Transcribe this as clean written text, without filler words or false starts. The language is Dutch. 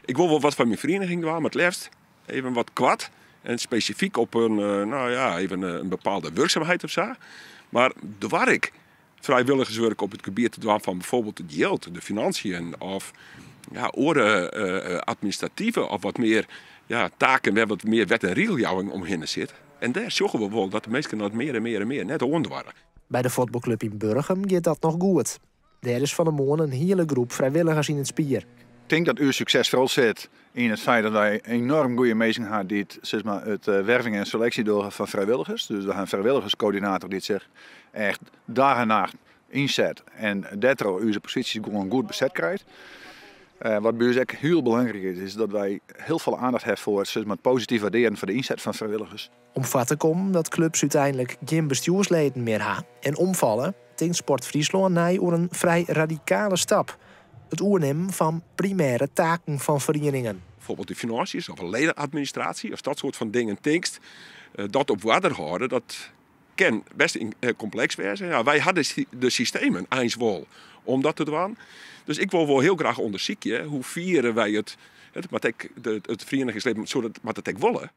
Ik wil wel wat van mijn vereniging doen, maar het liefst even wat kwad. En specifiek op een bepaalde werkzaamheid of zo. Maar waar ik vrijwilligerswerk op het gebied te doen van bijvoorbeeld het geld, de financiën of administratieve of wat meer taken waar wat meer wet en regeljouwing omheen zit. En daar zorgen we wel dat de mensen dat meer en meer net onder waren. Bij de voetbalclub in Burgum gaat dat nog goed. Daar is van de morgen een hele groep vrijwilligers in het spier. Ik denk dat uw succes vooral zit in het feit dat wij enorm goede mensen hebben die het werving en selectie doen van vrijwilligers. Dus we hebben een vrijwilligerscoördinator die zich echt dag en nacht inzet en daardoor uw posities gewoon goed bezet krijgt. Wat bij ons ook heel belangrijk is dat wij heel veel aandacht hebben voor het positief waarderen van de inzet van vrijwilligers. Om vat te komen dat clubs uiteindelijk geen bestuursleden meer hebben en omvallen, denkt Sport Friesland na over een vrij radicale stap. Het oernemen van primaire taken van verenigingen. Bijvoorbeeld de financiën of een ledenadministratie of dat soort van dingen tekst. Dat op waarde houden, dat kan best complex zijn. Ja, wij hadden de systemen eens wel om dat te doen. Dus ik wil wel heel graag onderzoeken hoe vieren wij het verenigingsleven zodat we het willen.